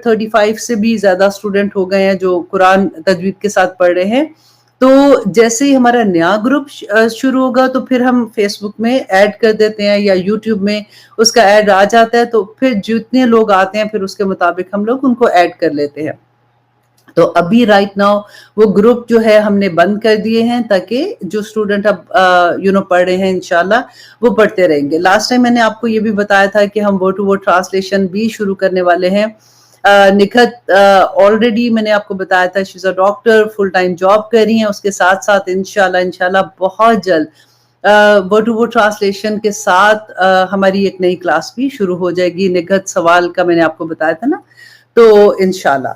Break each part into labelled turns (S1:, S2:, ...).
S1: 35 سے بھی زیادہ اسٹوڈنٹ ہو گئے ہیں جو قرآن تجوید کے ساتھ پڑھ رہے ہیں. تو جیسے ہی ہمارا نیا گروپ شروع ہوگا تو پھر ہم فیس بک میں ایڈ کر دیتے ہیں یا یوٹیوب میں اس کا ایڈ آ جاتا ہے, تو پھر جتنے لوگ آتے ہیں پھر اس کے مطابق ہم لوگ ان کو ایڈ کر لیتے ہیں. تو ابھی رائٹ ناؤ وہ گروپ جو ہے ہم نے بند کر دیے ہیں تاکہ جو اسٹوڈنٹ اب پڑھ رہے ہیں انشاءاللہ وہ پڑھتے رہیں گے. لاسٹ ٹائم میں نے آپ کو یہ بھی بتایا تھا کہ ہم ورڈ ٹو ورڈ ٹرانسلیشن بھی شروع کرنے والے ہیں. نکھت آلریڈی میں نے آپ کو بتایا تھا شیز اے ڈاکٹر, فل ٹائم جاب کر رہی ہیں, اس کے ساتھ ساتھ انشاءاللہ بہت جلد ورڈ ٹو ورڈ ٹرانسلیشن کے ساتھ ہماری ایک نئی کلاس بھی شروع ہو جائے گی. نکھت سوال کا میں نے آپ کو بتایا تھا نا, تو انشاءاللہ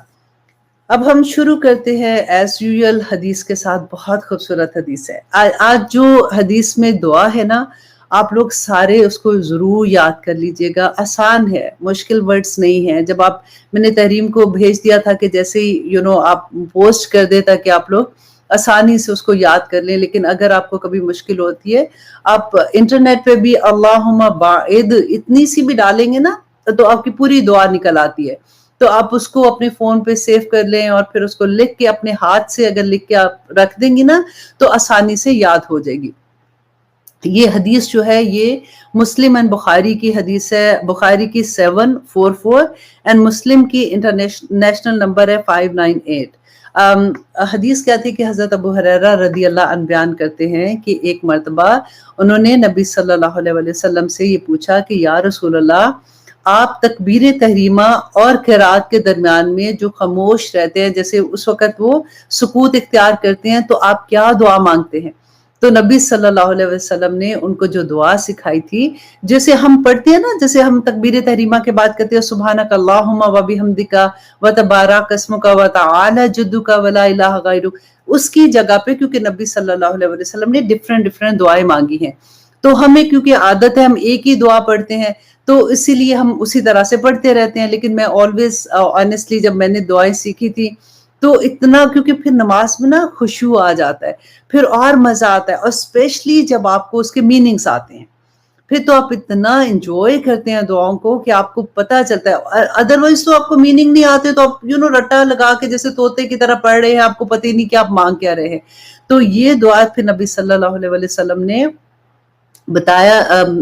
S1: اب ہم شروع کرتے ہیں ایز یوزول حدیث کے ساتھ. بہت خوبصورت حدیث ہے آج جو حدیث میں دعا ہے نا, آپ لوگ سارے اس کو ضرور یاد کر لیجئے گا. آسان ہے, مشکل ورڈز نہیں ہیں. جب میں نے تحریم کو بھیج دیا تھا کہ جیسے ہی آپ پوسٹ کر دے تاکہ آپ لوگ آسانی سے اس کو یاد کر لیں, لیکن اگر آپ کو کبھی مشکل ہوتی ہے آپ انٹرنیٹ پہ بھی اللہم باعد اتنی سی بھی ڈالیں گے نا تو آپ کی پوری دعا نکل آتی ہے. تو آپ اس کو اپنے فون پہ سیو کر لیں اور پھر اس کو لکھ کے اپنے ہاتھ سے اگر لکھ کے آپ رکھ دیں گی نا تو آسانی سے یاد ہو جائے گی. یہ حدیث جو ہے یہ مسلم اینڈ بخاری کی حدیث ہے. بخاری کی 744 اینڈ مسلم کی انٹرنیشنل نمبر ہے 598. حدیث کیا تھی کہ حضرت ابو ہریرہ رضی اللہ عنہ بیان کرتے ہیں کہ ایک مرتبہ انہوں نے نبی صلی اللہ علیہ وسلم سے یہ پوچھا کہ یا رسول اللہ, آپ تکبیر تحریمہ اور قرات کے درمیان میں جو خاموش رہتے ہیں, جیسے اس وقت وہ سکوت اختیار کرتے ہیں, تو آپ کیا دعا مانگتے ہیں؟ تو نبی صلی اللہ علیہ وسلم نے ان کو جو دعا سکھائی تھی, جیسے ہم پڑھتے ہیں نا, جیسے ہم تکبیر تحریمہ کے بعد کہتے ہیں سبحانک اللہم و بحمدک و تبارک اسمک و تعالی جدک و لا الہ غیرک, اس کی جگہ پہ کیونکہ نبی صلی اللہ علیہ وسلم نے ڈیفرنٹ دعائیں مانگی ہیں, تو ہمیں کیونکہ عادت ہے ہم ایک ہی دعا پڑھتے ہیں تو اسی لیے ہم اسی طرح سے پڑھتے رہتے ہیں. لیکن میں آلویز آنیسٹلی جب میں نے دعائیں سیکھی تھی تو اتنا, کیونکہ پھر نماز میں نا خشوع آ جاتا ہے, پھر اور مزہ آتا ہے, اور اسپیشلی جب آپ کو اس کے میننگز آتے ہیں پھر تو آپ اتنا انجوائے کرتے ہیں دعاؤں کو کہ آپ کو پتہ چلتا ہے. ادروائز تو آپ کو میننگ نہیں آتے تو آپ رٹا لگا کے جیسے طوطے کی طرح پڑھ رہے ہیں, آپ کو پتہ ہی نہیں کہ آپ مانگ کیا رہے ہیں. تو یہ دعا پھر نبی صلی اللہ علیہ وسلم نے بتایا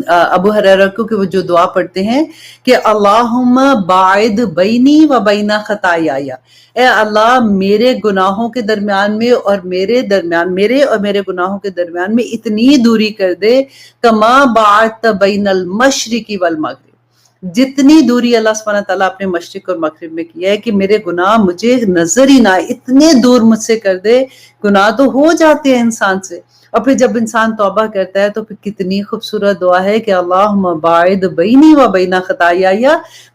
S1: ابو ہریرہ کو کہ وہ جو دعا پڑھتے ہیں کہ اللہم باعد بینی و بین خطایای, اے اللہ میرے گناہوں کے درمیان میں اور میرے اور میرے گناہوں کے درمیان میں اتنی دوری کر دے کما باعدت بین المشرق والمغرب, جتنی دوری اللہ سبحانہ تعالیٰ اپنے مشرق اور مغرب میں کیا ہے کہ میرے گناہ مجھے نظر ہی نہ آئے, اتنے دور مجھ سے کر دے. گناہ تو ہو جاتے ہیں انسان سے, اور پھر جب انسان توبہ کرتا ہے تو پھر کتنی خوبصورت دعا ہے کہ اللہم باعد بینی و بین خطایای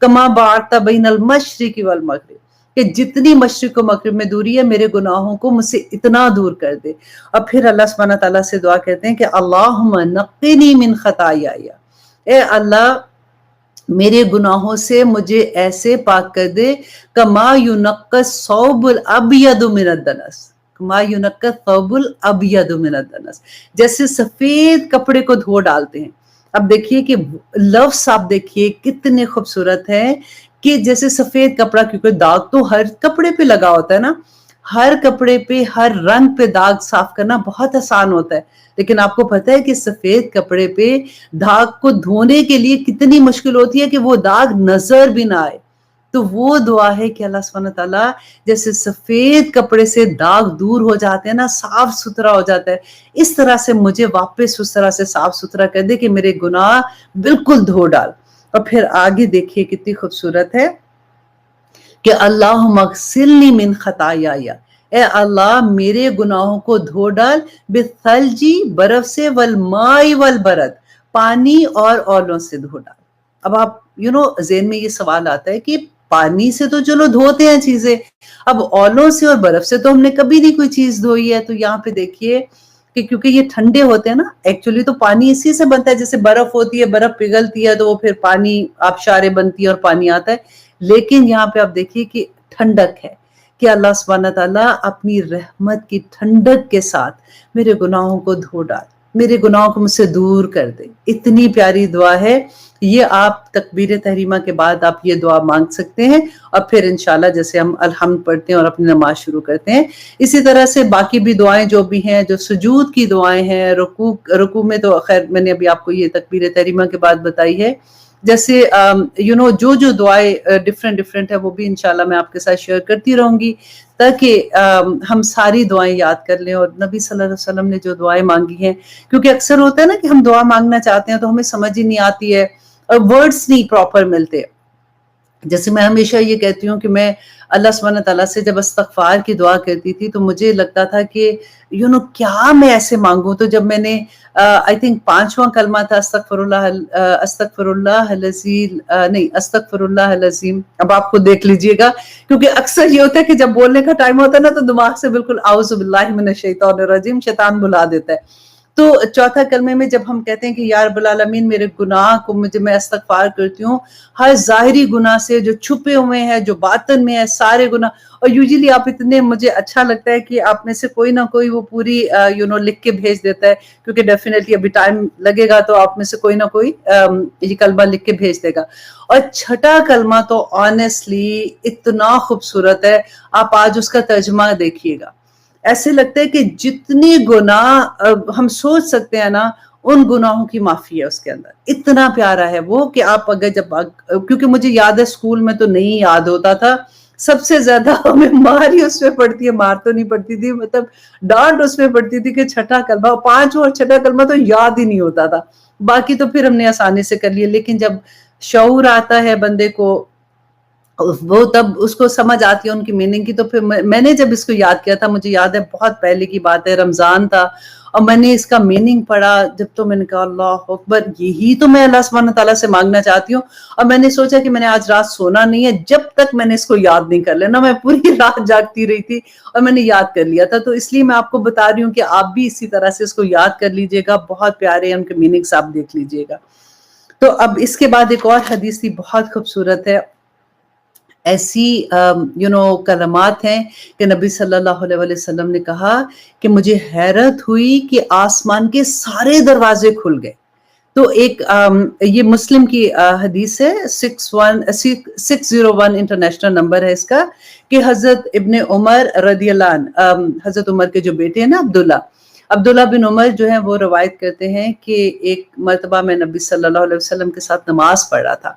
S1: کما باعدت بین المشرق والمغرب, کہ جتنی مشرق و مغرب میں دوری ہے میرے گناہوں کو مجھ سے اتنا دور کر دے. اور پھر اللہ سبحانہ تعالیٰ سے دعا کرتے ہیں کہ اللہم نقنی من خطایای, اے اللہ میرے گناہوں سے مجھے ایسے پاک کر دے کما ینقی الثوب الابیض من الدنس, کما ینقی الثوب الابیض من الدنس, جیسے سفید کپڑے کو دھو ڈالتے ہیں. اب دیکھیے کہ لفظ آپ دیکھیے کتنے خوبصورت ہیں کہ جیسے سفید کپڑا, کیونکہ داغ تو ہر کپڑے پہ لگا ہوتا ہے نا, ہر کپڑے پہ ہر رنگ پہ داغ صاف کرنا بہت آسان ہوتا ہے, لیکن آپ کو پتہ ہے کہ سفید کپڑے پہ داغ کو دھونے کے لیے کتنی مشکل ہوتی ہے کہ وہ داغ نظر بھی نہ آئے. تو وہ دعا ہے کہ اللہ سبحانہ تعالیٰ جیسے سفید کپڑے سے داغ دور ہو جاتے ہیں نا, صاف ستھرا ہو جاتا ہے, اس طرح سے مجھے واپس اس طرح سے صاف ستھرا کر دے کہ میرے گناہ بالکل دھو ڈال. اور پھر آگے دیکھیے کتنی خوبصورت ہے کہ اللہم اغسلنی من خطایای, اے اللہ میرے گناہوں کو دھو ڈال بالثلج برف سے, والماء والبرد پانی اور اولوں سے دھو ڈال. اب آپ ذہن میں یہ سوال آتا ہے کہ پانی سے تو چلو دھوتے ہیں چیزیں, اب اولوں سے اور برف سے تو ہم نے کبھی نہیں کوئی چیز دھوئی ہے. تو یہاں پہ دیکھیے کہ کیونکہ یہ ٹھنڈے ہوتے ہیں نا, ایکچولی تو پانی اسی سے بنتا ہے, جیسے برف ہوتی ہے, برف پگھلتی ہے تو وہ پھر پانی آبشاریں بنتی ہے اور پانی آتا ہے. لیکن یہاں پہ آپ دیکھیے کہ ٹھنڈک ہے کہ اللہ سبحانہ تعالیٰ اپنی رحمت کی ٹھنڈک کے ساتھ میرے گناہوں کو دھو ڈال, میرے گناہوں کو مجھ سے دور کر دے. اتنی پیاری دعا ہے. یہ آپ تکبیر تحریمہ کے بعد آپ یہ دعا مانگ سکتے ہیں، اور پھر انشاءاللہ جیسے ہم الحمد پڑھتے ہیں اور اپنی نماز شروع کرتے ہیں، اسی طرح سے باقی بھی دعائیں جو بھی ہیں، جو سجود کی دعائیں ہیں، رکوع میں تو خیر میں نے ابھی آپ کو یہ تکبیر تحریمہ کے بعد بتائی ہے. جیسے جو دعائیں ڈفرینٹ ہے وہ بھی انشاءاللہ میں آپ کے ساتھ شیئر کرتی رہوں گی، تاکہ ہم ساری دعائیں یاد کر لیں، اور نبی صلی اللہ علیہ وسلم نے جو دعائیں مانگی ہیں. کیونکہ اکثر ہوتا ہے نا کہ ہم دعا مانگنا چاہتے ہیں تو ہمیں سمجھ ہی نہیں آتی ہے، اور ورڈز نہیں پراپر ملتے. جیسے میں ہمیشہ یہ کہتی ہوں کہ میں اللہ سبحانہ تعالیٰ سے جب استغفار کی دعا کرتی تھی تو مجھے لگتا تھا کہ کیا میں ایسے مانگوں. تو جب میں نے آئی تھنک 5واں کلمہ تھا استغفر اللہ العظیم. اب آپ کو دیکھ لیجئے گا، کیونکہ اکثر یہ ہوتا ہے کہ جب بولنے کا ٹائم ہوتا ہے نا تو دماغ سے بالکل اعوذ باللہ من الشیطان الرجیم، شیطان بلا دیتا ہے. تو چوتھا کلمے میں جب ہم کہتے ہیں کہ یا رب العالمین میرے گناہ کو میں استغفار کرتی ہوں، ہر ظاہری گناہ سے، جو چھپے ہوئے ہیں، جو باطن میں ہے، سارے گناہ. اور یوزلی آپ اتنے، مجھے اچھا لگتا ہے کہ آپ میں سے کوئی نہ کوئی وہ پوری لکھ کے بھیج دیتا ہے، کیونکہ ڈیفینیٹلی ابھی ٹائم لگے گا تو آپ میں سے کوئی نہ کوئی یہ کلمہ لکھ کے بھیج دے گا. اور چھٹا کلمہ تو آنیسٹلی اتنا خوبصورت ہے، آپ آج اس کا ترجمہ دیکھیے گا. ایسے لگتا ہے کہ جتنی گناہ ہم سوچ سکتے ہیں نا، ان گناہوں کی معافی ہے اس کے اندر. اتنا پیارا ہے وہ کہ آپ اگر کیونکہ مجھے یاد ہے اسکول میں تو نہیں یاد ہوتا تھا، سب سے زیادہ ہمیں مار ہی اس میں پڑتی ہے، مار تو نہیں پڑتی تھی، مطلب ڈانٹ اس میں پڑتی تھی کہ چھٹا کلمہ، 5واں اور چھٹا کلمہ تو یاد ہی نہیں ہوتا تھا. باقی تو پھر ہم نے آسانی سے کر لیے. لیکن جب شعور آتا ہے بندے کو، وہ تب اس کو سمجھ آتی ہے ان کی میننگ کی. تو پھر میں نے جب اس کو یاد کیا تھا، مجھے یاد ہے بہت پہلے کی بات ہے، رمضان تھا، اور میں نے اس کا میننگ پڑھا جب، تو میں نے کہا اللہ اکبر، یہی تو میں اللہ سبحانہ تعالیٰ سے مانگنا چاہتی ہوں. اور میں نے سوچا کہ میں نے آج رات سونا نہیں ہے جب تک میں نے اس کو یاد نہیں کر لینا. میں پوری رات جاگتی رہی تھی اور میں نے یاد کر لیا تھا. تو اس لیے میں آپ کو بتا رہی ہوں کہ آپ بھی اسی طرح سے اس کو یاد کر لیجئے گا. بہت پیارے ہیں ان کے میننگز، آپ دیکھ لیجئے گا. تو اب اس کے بعد ایک اور حدیث تھی، بہت خوبصورت ہے. ایسی کلمات ہیں کہ نبی صلی اللہ علیہ وسلم نے کہا کہ مجھے حیرت ہوئی کہ آسمان کے سارے دروازے کھل گئے. تو ایک یہ مسلم کی حدیث ہے، 601 انٹرنیشنل نمبر ہے اس کا، کہ حضرت ابن عمر رضی اللہ عنہ، حضرت عمر کے جو بیٹے ہیں نا عبداللہ بن عمر جو ہیں، وہ روایت کرتے ہیں کہ ایک مرتبہ میں نبی صلی اللہ علیہ وسلم کے ساتھ نماز پڑھ رہا تھا،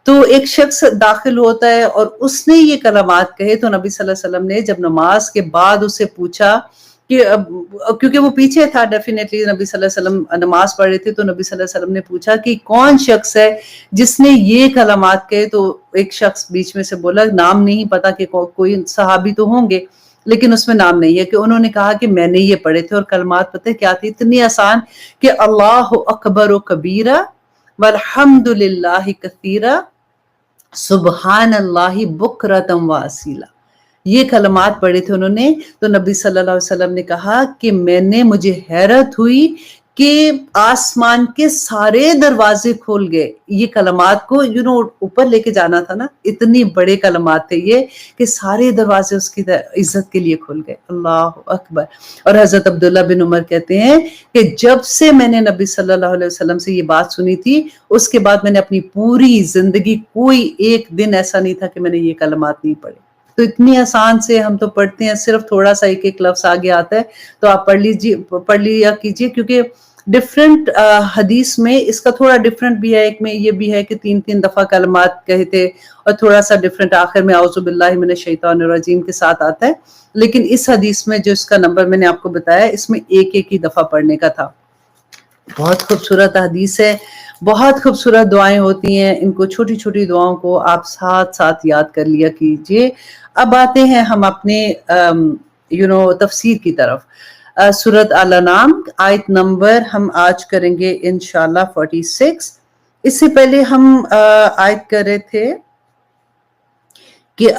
S1: تو ایک شخص داخل ہوتا ہے اور اس نے یہ کلمات کہے. تو نبی صلی اللہ علیہ وسلم نے جب نماز کے بعد اسے پوچھا کہ کیونکہ وہ پیچھے تھا، ڈیفینیٹلی نبی صلی اللہ علیہ وسلم نماز پڑھ رہے تھے، تو نبی صلی اللہ علیہ وسلم نے پوچھا کہ کون شخص ہے جس نے یہ کلمات کہے. تو ایک شخص بیچ میں سے بولا، نام نہیں پتا کہ کوئی صحابی تو ہوں گے لیکن اس میں نام نہیں ہے، کہ انہوں نے کہا کہ میں نے یہ پڑھے تھے. اور کلمات پتہ کیا تھی؟ اتنی آسان کہ اللہ اکبر و کبیرہ والحمد للہ کثیرہ سبحان اللہ بکرۃ و اصیلا. یہ کلمات پڑھے تھے انہوں نے. تو نبی صلی اللہ علیہ وسلم نے کہا کہ مجھے حیرت ہوئی کہ آسمان کے سارے دروازے کھول گئے. یہ کلمات کو اوپر لے کے جانا تھا نا، اتنی بڑے کلمات تھے یہ کہ سارے دروازے اس کی عزت کے لیے کھل گئے. اللہ اکبر. اور حضرت عبداللہ بن عمر کہتے ہیں کہ جب سے میں نے نبی صلی اللہ علیہ وسلم سے یہ بات سنی تھی، اس کے بعد میں نے اپنی پوری زندگی کوئی ایک دن ایسا نہیں تھا کہ میں نے یہ کلمات نہیں پڑھے. تو اتنی آسان سے ہم تو پڑھتے ہیں، صرف تھوڑا سا ایک ایک لفظ آگے آتا ہے. تو آپ پڑھ لیا کیجئے، کیونکہ ڈفرینٹ حدیث میں اس کا تھوڑا ڈفرینٹ بھی ہے. ایک میں یہ بھی ہے کہ 3 دفعہ کلمات کہے تھے، اور تھوڑا سا ڈفرینٹ آخر میں اعوذ باللہ من الشیطان الرجیم کے ساتھ آتا ہے. لیکن اس حدیث میں جو اس کا نمبر میں نے آپ کو بتایا، اس میں ایک ہی دفعہ پڑھنے کا تھا. بہت خوبصورت حدیث ہے، بہت خوبصورت دعائیں ہوتی ہیں. ان کو چھوٹی چھوٹی دعاؤں کو آپ ساتھ ساتھ یاد کر لیا کیجئے. اب آتے ہیں ہم اپنے تفسیر کی طرف. سورۃ الانعام آیت نمبر ہم آج کریں گے انشاءاللہ 46. اس سے پہلے ہم آیت کر رہے تھے کہ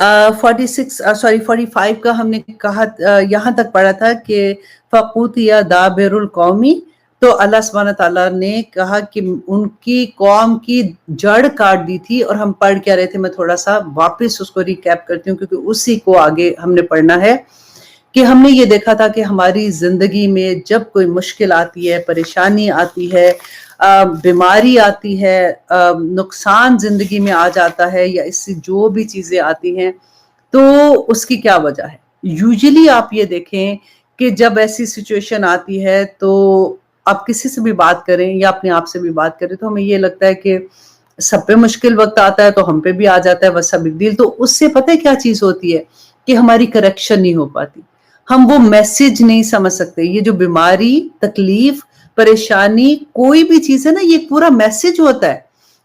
S1: 45 کا ہم نے کہا، یہاں تک پڑھا تھا کہ فَقُطِعَ دَابِرُ الْقَوْمِ. تو اللہ سبحانہ تعالیٰ نے کہا کہ ان کی قوم کی جڑ کاٹ دی تھی. اور ہم پڑھ کیا رہے تھے، میں تھوڑا سا واپس اس کو ریکیپ کرتی ہوں کیونکہ اسی کو آگے ہم نے پڑھنا ہے. کہ ہم نے یہ دیکھا تھا کہ ہماری زندگی میں جب کوئی مشکل آتی ہے، پریشانی آتی ہے، بیماری آتی ہے، نقصان زندگی میں آ جاتا ہے، یا اس سے جو بھی چیزیں آتی ہیں، تو اس کی کیا وجہ ہے؟ یوزلی آپ یہ دیکھیں کہ جب ایسی سچویشن آتی ہے تو آپ کسی سے بھی بات کریں یا اپنے آپ سے بھی بات کریں تو ہمیں یہ لگتا ہے کہ سب پہ مشکل وقت آتا ہے تو ہم پہ بھی آ جاتا ہے، بس بگ ڈیل. تو اس سے پتہ ہے کیا چیز ہوتی ہے کہ ہماری کریکشن نہیں ہو پاتی، ہم وہ میسج نہیں سمجھ سکتے. یہ جو بیماری، تکلیف، پریشانی، کوئی بھی چیز ہے نا، یہ پورا میسج ہوتا ہے.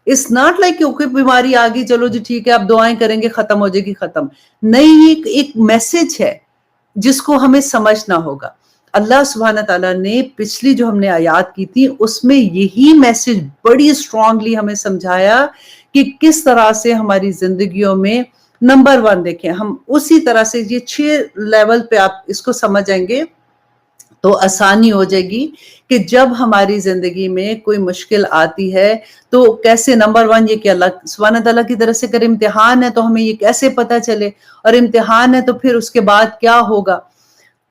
S1: اٹس ناٹ لائک کہ بیماری آ گئی چلو جی ٹھیک ہے آپ دعائیں کریں گے ختم ہو جائے گی، ختم نہیں. یہ ایک میسج ہے جس کو ہمیں سمجھنا ہوگا. اللہ سبحانہ تعالیٰ نے پچھلی جو ہم نے آیات کی تھی اس میں یہی میسج بڑی اسٹرانگلی ہمیں سمجھایا کہ کس طرح سے ہماری زندگیوں میں نمبر 1 دیکھیں، ہم اسی طرح سے یہ 6 لیول پہ آپ اس کو سمجھیں گے تو آسانی ہو جائے گی کہ جب ہماری زندگی میں کوئی مشکل آتی ہے تو کیسے. نمبر 1 یہ کہ اللہ سبحانہ تعالیٰ کی طرف سے اگر امتحان ہے تو ہمیں یہ کیسے پتہ چلے، اور امتحان ہے تو پھر اس کے بعد کیا ہوگا.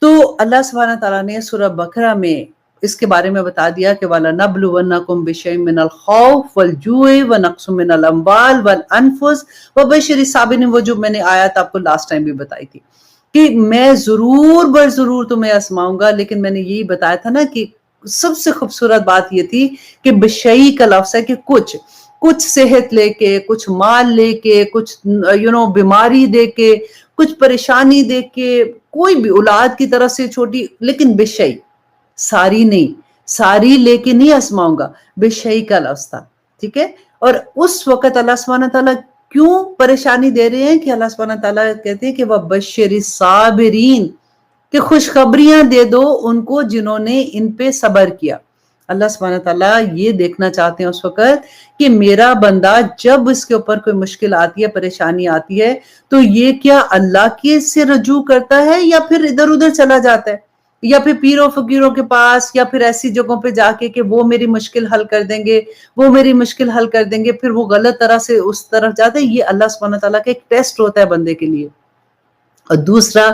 S1: تو اللہ سبحانہ تعالیٰ نے سورہ بقرہ میں اس کے بارے میں بتا دیا کہ وَلَنَبْلُوَنَّكُمْ بِشَيْءٍ مِّنَ الْخَوْفِ وَالْجُوعِ وَنَقْصٍ مِّنَ الْأَمْوَالِ وَالْأَنفُسِ وَبَشِّرِ الصَّابِرِينَ. وہ جو میں نے آیت آپ کو لاسٹ ٹائم بھی بتائی تھی کہ میں ضرور بر ضرور تمہیں آزماؤں گا، لیکن میں نے یہی بتایا تھا نا کہ سب سے خوبصورت بات یہ تھی کہ بشئی کا لفظ ہے کہ کچھ صحت لے کے، کچھ مال لے کے، کچھ بیماری دے کے، کچھ پریشانی دے کے، کوئی بھی اولاد کی طرف سے چھوٹی، لیکن بشئی، ساری نہیں، ساری لے کے نہیں آزماؤں گا، بشئی کا لفظ تھا. ٹھیک ہے. اور اس وقت اللہ سبحانہ تعالیٰ کیوں پریشانی دے رہے ہیں کہ اللہ سبحانہ تعالیٰ کہتے ہیں کہ وَبَشِّرِ الصَّابِرِينَ، کہ خوشخبریاں دے دو ان کو جنہوں نے ان پہ صبر کیا. اللہ سبحانہ تعالیٰ یہ دیکھنا چاہتے ہیں اس وقت کہ میرا بندہ جب اس کے اوپر کوئی مشکل آتی ہے، پریشانی آتی ہے، تو یہ کیا اللہ کے سے رجوع کرتا ہے یا پھر ادھر ادھر چلا جاتا ہے، یا پھر پیروں فقیروں کے پاس، یا پھر ایسی جگہوں پہ جا کے کہ وہ میری مشکل حل کر دیں گے، وہ میری مشکل حل کر دیں گے، پھر وہ غلط طرح سے اس طرف جاتا ہے. یہ اللہ سبحانہ تعالیٰ کا ایک ٹیسٹ ہوتا ہے بندے کے لیے. اور دوسرا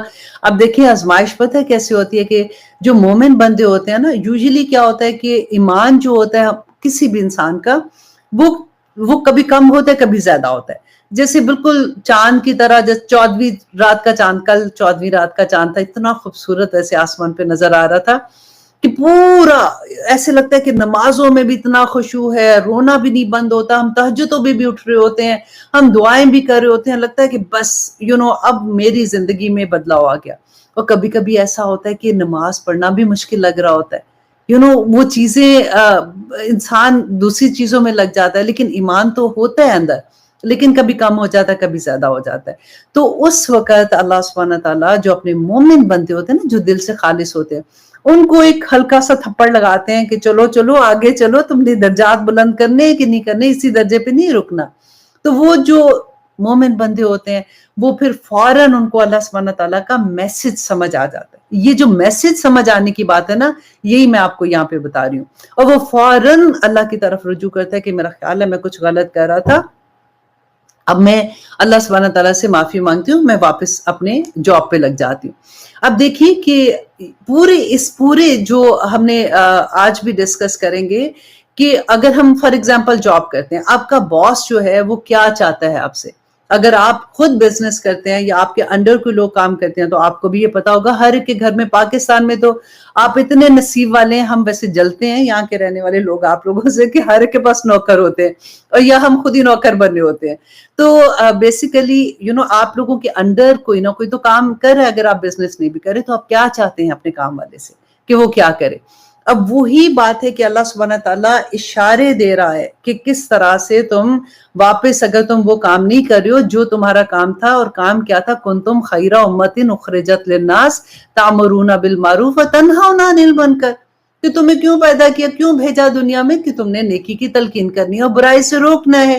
S1: اب دیکھیں آزمائش پتہ ہے کیسے ہوتی ہے کہ جو مومن بندے ہوتے ہیں نا، یوزلی کیا ہوتا ہے کہ ایمان جو ہوتا ہے کسی بھی انسان کا وہ کبھی کم ہوتا ہے کبھی زیادہ ہوتا ہے. جیسے بالکل چاند کی طرح، جیسے 14ویں رات کا چاند، کل 14ویں رات کا چاند تھا، اتنا خوبصورت ایسے آسمان پہ نظر آ رہا تھا کہ پورا ایسے لگتا ہے کہ نمازوں میں بھی اتنا خشوع ہے، رونا بھی نہیں بند ہوتا، ہم تہجدوں بھی اٹھ رہے ہوتے ہیں، ہم دعائیں بھی کر رہے ہوتے ہیں، لگتا ہے کہ بس اب میری زندگی میں بدلاؤ آ گیا. اور کبھی کبھی ایسا ہوتا ہے کہ نماز پڑھنا بھی مشکل لگ رہا ہوتا ہے، وہ چیزیں انسان دوسری چیزوں میں لگ جاتا ہے، لیکن ایمان تو ہوتا ہے اندر، لیکن کبھی کم ہو جاتا ہے کبھی زیادہ ہو جاتا ہے. تو اس وقت اللہ سبحانہ تعالیٰ جو اپنے مومن بنتے ہوتے ہیں نا، جو دل سے خالص ہوتے ہیں، ان کو ایک ہلکا سا تھپڑ لگاتے ہیں کہ چلو چلو آگے چلو، تم نے درجات بلند کرنے کہ نہیں کرنے، اسی درجے پہ نہیں رکنا. تو وہ جو مومن بندے ہوتے ہیں وہ پھر فوراً ان کو اللہ سبحانہ تعالیٰ کا میسج سمجھ آ جاتا ہے. یہ جو میسج سمجھ آنے کی بات ہے نا، یہی میں آپ کو یہاں پہ بتا رہی ہوں. اور وہ فوراً اللہ کی طرف رجوع کرتا ہے کہ میرا خیال ہے میں کچھ غلط کر رہا تھا، اب میں اللہ سبحانہ تعالیٰ سے معافی مانگتی ہوں، میں واپس اپنے جاب پہ لگ جاتی ہوں. اب دیکھیے کہ پورے جو ہم نے آج بھی ڈسکس کریں گے کہ اگر ہم فار ایگزامپل جاب کرتے ہیں، آپ کا باس جو ہے وہ کیا چاہتا ہے آپ سے. اگر آپ خود بزنس کرتے ہیں یا آپ کے انڈر کوئی لوگ کام کرتے ہیں تو آپ کو بھی یہ پتا ہوگا، ہر ایک کے گھر میں، پاکستان میں تو آپ اتنے نصیب والے ہیں، ہم ویسے جلتے ہیں یہاں کے رہنے والے لوگ آپ لوگوں سے کہ ہر ایک کے پاس نوکر ہوتے ہیں، اور یا ہم خود ہی نوکر بنے ہوتے ہیں. تو بیسیکلی آپ لوگوں کے انڈر کوئی نہ کوئی تو کام کر رہے. اگر آپ بزنس نہیں بھی کرے تو آپ کیا چاہتے ہیں اپنے کام والے سے کہ وہ کیا کرے. اب وہی بات ہے کہ اللہ سبحانہ تعالیٰ اشارے دے رہا ہے کہ کس طرح سے تم واپس، اگر تم وہ کام نہیں کر رہے ہو جو تمہارا کام تھا، اور کام کیا تھا، کنتم خیر امۃ اخرجت للناس تأمرون بالمعروف وتنہون عن المنکر، کہ تمہیں کیوں پیدا کیا، کیوں بھیجا دنیا میں، کہ تم نے نیکی کی تلقین کرنی ہے اور برائی سے روکنا ہے.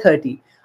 S1: 30,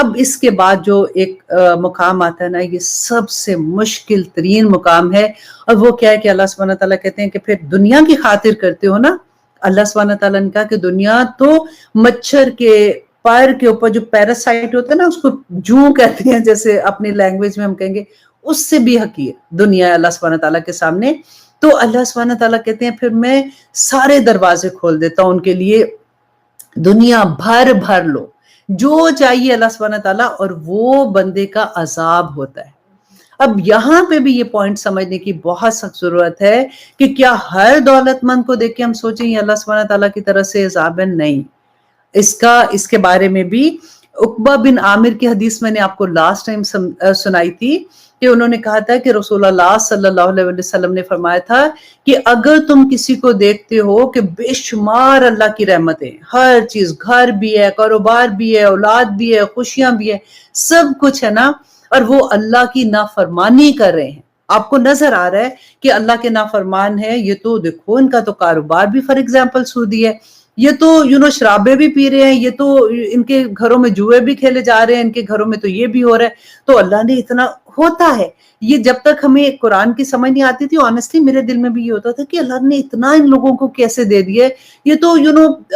S1: اب اس کے بعد جو ایک مقام آتا ہے نا، یہ سب سے مشکل ترین مقام ہے، اور وہ کیا ہے کہ اللہ سبحانہ تعالیٰ کہتے ہیں کہ پھر دنیا کی خاطر کرتے ہو نا. اللہ سبحانہ تعالیٰ نے کہا کہ دنیا تو مچھر کے پر کے اوپر جو پیراسائٹ ہوتا ہے نا، اس کو جوں کہتے ہیں، جیسے اپنی لینگویج میں ہم کہیں گے، اس سے بھی حقیر دنیا ہے اللہ سبحانہ تعالیٰ کے سامنے. تو اللہ سبحانہ تعالیٰ کہتے ہیں پھر میں سارے دروازے کھول دیتا ہوں ان کے لیے، دنیا بھر بھر لو جو چاہیے اللہ سبحانہ تعالیٰ، اور وہ بندے کا عذاب ہوتا ہے. اب یہاں پہ بھی یہ پوائنٹ سمجھنے کی بہت سخت ضرورت ہے کہ کیا ہر دولت مند کو دیکھ کے ہم سوچیں یہ اللہ سبحانہ تعالیٰ کی طرف سے عذاب ہے؟ نہیں. اس کے بارے میں بھی عقبہ بن عامر کی حدیث میں نے آپ کو لاسٹ ٹائم سنائی تھی کہ انہوں نے کہا تھا کہ رسول اللہ صلی اللہ علیہ وسلم نے فرمایا تھا کہ اگر تم کسی کو دیکھتے ہو کہ بے شمار اللہ کی رحمتیں، ہر چیز، گھر بھی ہے، کاروبار بھی ہے، اولاد بھی ہے، خوشیاں بھی ہے، سب کچھ ہے نا، اور وہ اللہ کی نافرمانی کر رہے ہیں، آپ کو نظر آ رہا ہے کہ اللہ کے نافرمان ہے، یہ تو دیکھو ان کا تو کاروبار بھی فار ایگزامپل سودی ہے، یہ تو شرابے بھی پی رہے ہیں، یہ تو ان کے گھروں میں جوئے بھی کھیلے جا رہے ہیں، ان کے گھروں میں تو یہ بھی ہو رہا ہے، تو اللہ نے اتنا ہوتا ہے. یہ جب تک ہمیں قرآن کی سمجھ نہیں آتی تھی، آنیسٹلی میرے دل میں بھی یہ ہوتا تھا کہ اللہ نے اتنا ان لوگوں کو کیسے دے دیا، یہ تو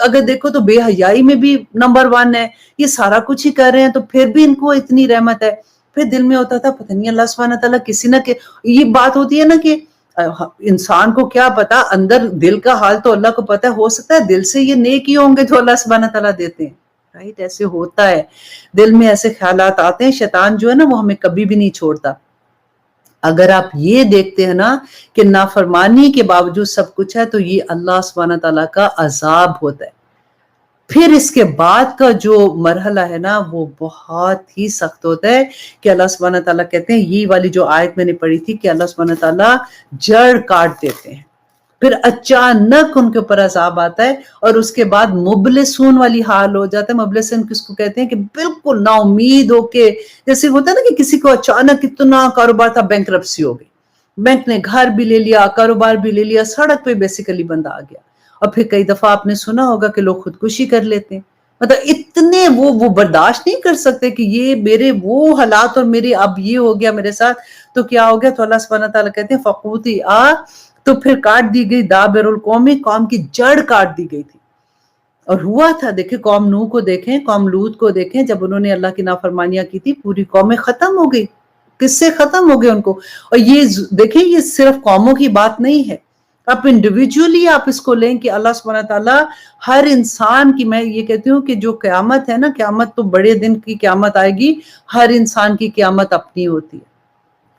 S1: اگر دیکھو تو بے حیائی میں بھی نمبر 1 ہے، یہ سارا کچھ ہی کر رہے ہیں تو پھر بھی ان کو اتنی رحمت ہے. پھر دل میں ہوتا تھا پتہ نہیں اللہ سبحانہ تعالیٰ کسی نہ کہ یہ بات ہوتی ہے نا کہ انسان کو کیا پتا، اندر دل کا حال تو اللہ کو پتا ہے، ہو سکتا ہے دل سے یہ نیک ہی ہوں گے جو اللہ سبحانہ تعالیٰ دیتے ہیں، رائٹ؟ ایسے ہوتا ہے، دل میں ایسے خیالات آتے ہیں. شیطان جو ہے نا وہ ہمیں کبھی بھی نہیں چھوڑتا. اگر آپ یہ دیکھتے ہیں نا کہ نافرمانی کے باوجود سب کچھ ہے، تو یہ اللہ سبحانہ تعالیٰ کا عذاب ہوتا ہے. پھر اس کے بعد کا جو مرحلہ ہے نا وہ بہت ہی سخت ہوتا ہے کہ اللہ سبحانہ تعالیٰ کہتے ہیں، یہ والی جو آیت میں نے پڑھی تھی کہ اللہ سبحانہ تعالیٰ جڑ کاٹ دیتے ہیں، پھر اچانک ان کے اوپر عذاب آتا ہے، اور اس کے بعد مبلسون والی حال ہو جاتا ہے. مبلسون کس کو کہتے ہیں کہ بالکل نا امید ہو کے، جیسے ہوتا ہے نا کہ کسی کو اچانک اتنا کاروبار تھا، بینکرپسی ہو گئی، بینک نے گھر بھی لے لیا، کاروبار بھی لے لیا، سڑک پہ بیسیکلی بندہ آ گیا. اور پھر کئی دفعہ آپ نے سنا ہوگا کہ لوگ خودکشی کر لیتے ہیں، مطلب اتنے وہ برداشت نہیں کر سکتے کہ یہ میرے وہ حالات، اور میرے اب یہ ہو گیا میرے ساتھ تو کیا ہو گیا. تو اللہ سبحانہ تعالیٰ کہتے ہیں فقوتی تو پھر کاٹ دی گئی دابر القوم، قوم کی جڑ کاٹ دی گئی تھی. اور ہوا تھا، دیکھیں قوم نوح کو دیکھیں، قوم لوط کو دیکھیں، جب انہوں نے اللہ کی نافرمانیاں کی تھی پوری قومیں ختم ہو گئی، کس سے ختم ہو گئے ان کو. اور یہ دیکھیں یہ صرف قوموں کی بات نہیں ہے، آپ انڈیویجولی آپ اس کو لیں کہ اللہ سبحانہ تعالیٰ ہر انسان کی، میں یہ کہتی ہوں کہ جو قیامت ہے نا، قیامت تو بڑے دن کی قیامت آئے گی، ہر انسان کی قیامت اپنی ہوتی ہے.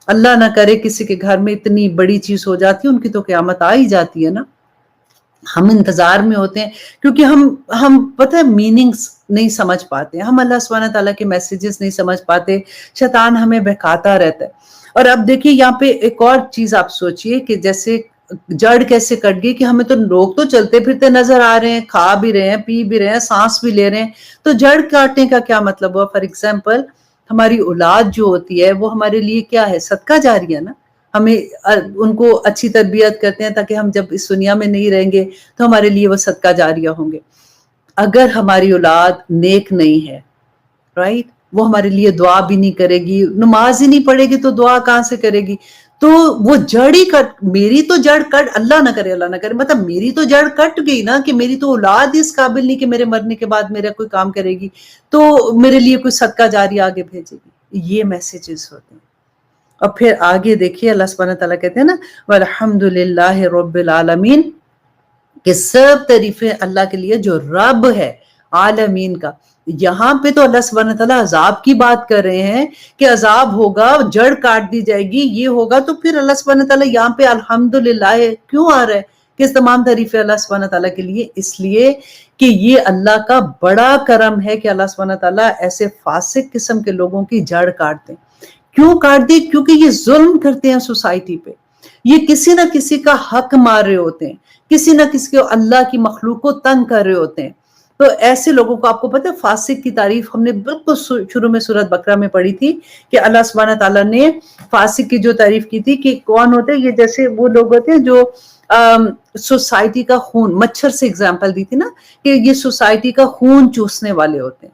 S1: اللہ نہ کرے کسی کے گھر میں اتنی بڑی چیز ہو جاتی ہے، ان کی تو قیامت آ ہی جاتی ہے نا. ہم انتظار میں ہوتے ہیں کیونکہ ہم پتہ ہے میننگز نہیں سمجھ پاتے، ہم اللہ سبحانہ تعالیٰ کے میسیجز نہیں سمجھ پاتے، شیطان ہمیں بہکاتا رہتا ہے. اور اب دیکھیے یہاں پہ ایک اور چیز آپ سوچئے کہ جیسے جڑ کیسے کٹ گئی، کہ ہمیں تو لوگ تو چلتے پھرتے نظر آ رہے ہیں، کھا بھی رہے ہیں، پی بھی رہے ہیں، سانس بھی لے رہے ہیں، تو جڑ کاٹنے کا کیا مطلب ہوا؟ فار ایگزامپل ہماری اولاد جو ہوتی ہے وہ ہمارے لیے کیا ہے؟ صدقہ جاریہ نا. ہمیں ان کو اچھی تربیت کرتے ہیں تاکہ ہم جب اس دنیا میں نہیں رہیں گے تو ہمارے لیے وہ صدقہ جاریہ ہوں گے. اگر ہماری اولاد نیک نہیں ہے، رائٹ، وہ ہمارے لیے دعا بھی نہیں کرے گی، نماز ہی نہیں پڑھے گی تو دعا کہاں سے کرے گی؟ تو وہ جڑ ہی کٹ، میری تو جڑ کٹ، اللہ نہ کرے، اللہ نہ کرے، مطلب میری تو جڑ کٹ گئی نا، کہ میری تو اولاد اس قابل نہیں کہ میرے مرنے کے بعد میرا کوئی کام کرے گی، تو میرے لیے کوئی صدقہ جاریہ آگے بھیجے گی. یہ میسیجز ہوتے ہیں. اور پھر آگے دیکھیے اللہ سبحانہ تعالیٰ کہتے ہیں نا وَالْحَمْدُ رب العالمین، کہ سب تعریفیں اللہ کے لیے جو رب ہے عالمین کا. یہاں پہ تو اللہ سبحانہ تعالیٰ عذاب کی بات کر رہے ہیں کہ عذاب ہوگا، جڑ کاٹ دی جائے گی، یہ ہوگا، تو پھر اللہ سبحانہ تعالیٰ یہاں پہ الحمدللہ کیوں آ رہا ہے کہ اس تمام تعریفیں اللہ سبحانہ تعالیٰ کے لیے؟ اس لیے کہ یہ اللہ کا بڑا کرم ہے کہ اللہ سبحانہ تعالیٰ ایسے فاسق قسم کے لوگوں کی جڑ کاٹ دیں. کیوں کاٹ دی؟ کیونکہ یہ ظلم کرتے ہیں سوسائٹی پہ، یہ کسی نہ کسی کا حق مار رہے ہوتے ہیں، کسی نہ کسی کو اللہ کی مخلوق کو تنگ کر رہے ہوتے ہیں. تو ایسے لوگوں کو، آپ کو پتہ ہے فاسق کی تعریف ہم نے بالکل شروع میں سورۃ بقرہ میں پڑھی تھی کہ اللہ سبحانہ تعالیٰ نے فاسق کی جو تعریف کی تھی کہ کون ہوتے ہیں یہ؟ جیسے وہ لوگ ہوتے ہیں جو سوسائٹی کا خون، مچھر سے اگزامپل دی تھی نا کہ یہ سوسائٹی کا خون چوسنے والے ہوتے ہیں.